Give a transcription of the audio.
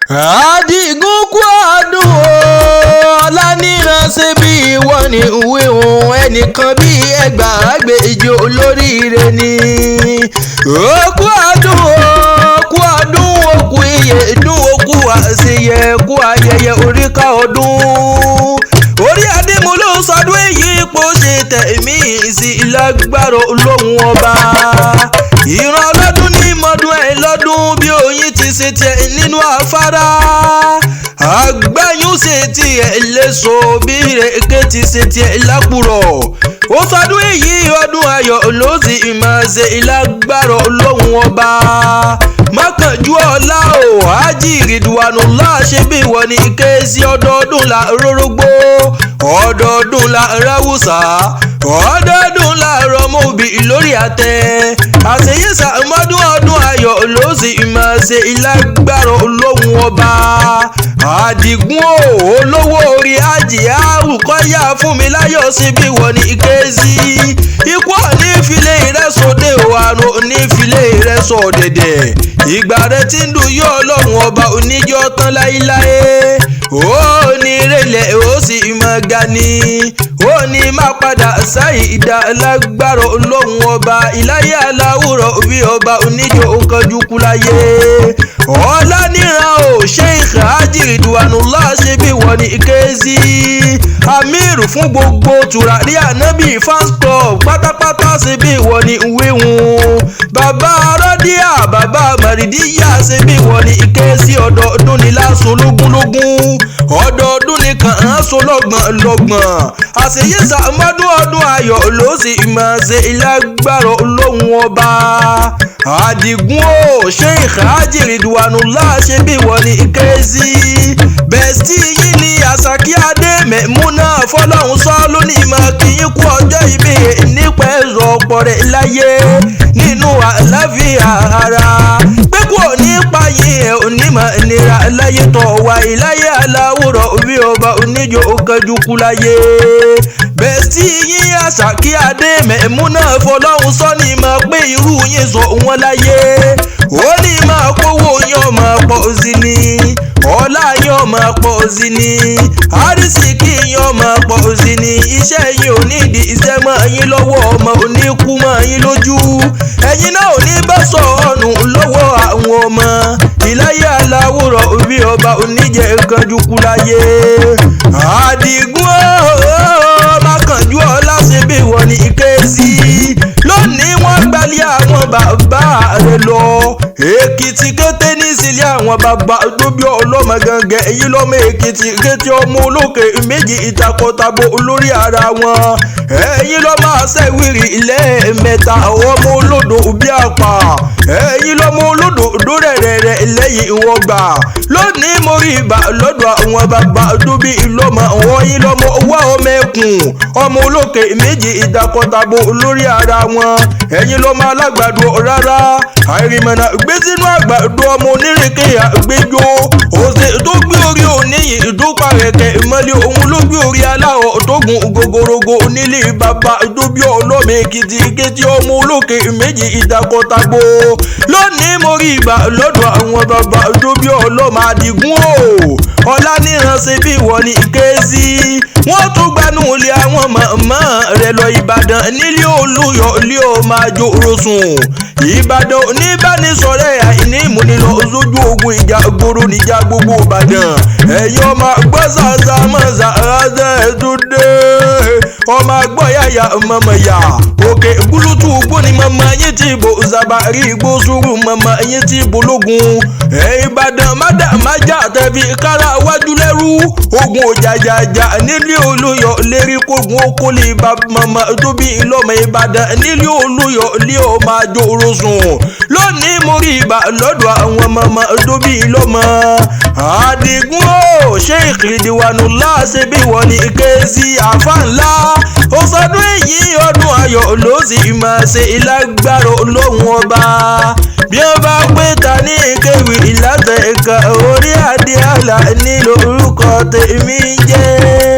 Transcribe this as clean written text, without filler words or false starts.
Àdìgún kú ọdún Ọláníran ṣe bí ìwọ ní ìwé òun ẹnìkan bí ẹgbàágbèje olóríire ni. Kú ọdún òkú iye dún òkú àṣeyẹ kú ayẹyẹ oríkà ọdún. Orí adé mo ló sọdún èyí ipò ṣe tẹ̀mí sí lágbára Olóhun ọba. Ìran ọlọ́dún ní mọ́dún ẹ̀ lọ́dún bí oyin ti ṣe tiẹ̀ nínú afárá. Àgbáyún ṣe tiẹ̀ léso bí ìrèké ti ṣe tiẹ̀ lápùrọ̀. Ó sọdún èyí ọdún ayọ̀ ló sì máa ṣe lágbára Olóhun ọba. Mọ́kànjú ọ̀la o Hájì Ridwanullah ṣe bí wọ́n ní kéésì ọdọọdún la rórógbó ọdọọdún la ráwùsà ọdọọdún la rọmọbì lórí àtẹ. Àṣeyíṣà mọ́dún ọdún ayọ̀ ló sì máa ṣe lágbára Olóhun ọba. Àdìgún olówó orí Hájì Rúkáyà fún mi láyọ̀ sí bí wọ́n ní kéésì. Ikú òní filé ìrẹsọdẹ àrùn òní filé ìrẹsọdẹdẹ. Ìgbà rẹ ti ń dùn yóò Ọlọ́run ọba oníjọ́ tán láíláí. Ó ní rẹ̀lẹ̀ ó sì máa ga ni. Ó ní máa padà sáyé ìdá lágbára Ọlọ́run ọba. Ìláyé aláwùrọ̀ bí ọba oníjọ́ ó kánjú kú láyé. Ọláníran o Sheikh Hájì Ridwanullah ṣe bí wọ́n ní kéésì. Amir fún gbogbo tùràrí ànábì fans club pátápátá ṣe bí wọ́n ní wíwùn. Bàbá Rọ́díà bàbá Màrídíyà ṣe bí wọ́n ní kéésì ọdọọdún ní láṣọ lógúnlógún. Ọdọọdún ní kàn án so lọ́gbọ̀n. Àṣeyíṣà mọ́dún ọdún ayọ̀ ló sì máa ṣe lágbára Olóhun ọba. Àdìgún o Sheikh Hájì Ridwanullah ṣe bí wọ́n ní kéésì. Bẹ̀stì yìí ni Àṣàkí Adé Mẹ̀múnà fọlọ́hún sọ lónìí máa kí yín kú ọjọ́ ìbí nípa ẹ̀rọ ọ̀pọ̀ rẹ̀ láyé nínú àlàáfíà ara. Pé kò ní pààyàn ẹ̀ onímọ̀ ìnira láyé tọ̀ wá ìláyé aláwòrán orí ọba oníjó òkànjú kú láyé. Bẹ̀stì yìí Àṣàkí Adé Mẹ̀múnà fọlọ́hún sọ ní máa pé irú yín sọ wọn láyé. Ó ní máa kówó yín máa pọ̀ sí ni. Ọlá yín máa pọ̀ sí ni. Àrísìkí yín máa pọ̀ sí ni. Iṣẹ́ yín ò ní di iṣẹ́ mọ́ yín lọ́wọ́ ọmọ oníkú mọ́ yín lójú. Ẹ̀yin náà ò ní bá sọ̀ọ́nù lọ́wọ́ àwọn ọmọ. Ìláyé aláwòrán orí ọba oníjẹ kánjú kú láyé. Àdìgún Mákànjú ọlá ṣe bí wọ́n ní kéésì. Lónìí wọ́n gbalẹ̀ àwọn bàbá rẹ̀ lọ. Èkìtì kété ní sílẹ̀ àwọn bàbá tóbi ọlọ́mọ gangan èyí lọ́mọ Èkìtì kété ọmọ olókè méjì ìtakọ̀tabo olórí ara wọn. Ẹ̀yin lọ́mọ àṣẹwìrì ilẹ̀ mẹ́ta ọmọ olódò bí àpà. Ẹ̀yin lọ́mọ olódò dórẹ̀rẹ̀ lẹ́yìn ìwọ̀n gbà. Lónìí mo rí ibà lọ́dọ̀ àwọn bàbá tóbi ìlọ́mọ àwọn yín lọ́mọ wá ọmọ ẹkùn ọmọ olókè méjì ìtakọ̀tabo olórí ara wọn. Ẹ̀yin lọ́mọ alágbàdo rárá àìrìmọ̀nà gbé sínú àgbàdo ọmọ onírèké àgbéjò. Òsè tó gbé orí oníyìn ìdúpà rẹ̀kẹ̀ ìmọ̀lẹ̀ òun ló gbé orí aláwọ̀ tó gun gogorogo onílé bàbá tóbi ọlọ́mọ Èkìtì kété ọmọ olókè méjì ìtakọ̀tabo. Lónìí mo rí ibà lọ́dọ̀ àwọn bàbá tóbi ọlọ́mọ Àdìgún o Ọláníran ṣe bí wọ́n ní kéésì. Wọ́n tún gbanú ilé àwọn màmá rẹ̀ lọ Ìbàdàn nílé Olúyọ̀ ilé ọmọ àjòròsùn. Ìbàdàn oníbánisọ̀rẹ́ àìní ìmúnilọ sójú ogun ìjà gbòòrò níjà gbogbo Ìbàdàn. Ẹ̀yin ọmọ àgbọ̀ ṣàṣà mọ̀ ṣàṣà ẹ̀dúndé. Ọmọ àgbọ̀ yàyà mọ̀mọ̀yà. Òkè gúlútù gbóni mọ̀mọ̀ yín ti bò Zàbàrí igbó sùúrù mọ̀mọ̀ yín ti bò lógun. Ìbàdàn mádàmájà tẹ̀fi kára wájú lẹ́rú. Ogun òjàjàjà nílé Olúyọ̀ lérí kógun ó kó lè bá mọ̀mọ̀ tóbi ìlọ́mọ Ìbàdàn nílé Olúyọ̀ lé ọmọ àjòròsùn. Lónìí mo rí ibà lọ́dọ̀ àwọn mọ̀mọ́ tóbi ìlọ́mọ. Àdìgún o Sheikh Ridwanullah ṣe bí wọ́n ní kéésì àfà ńlá. Ó sọdún èyí ọdún ayọ̀ ló sì máa ṣe lágbára Olóhun ọba. Bí ó bá pé ta ní kéwì ìlàtẹ̀ ẹ̀ka orí adé àlà nílò orúkọ tèmi jẹ́.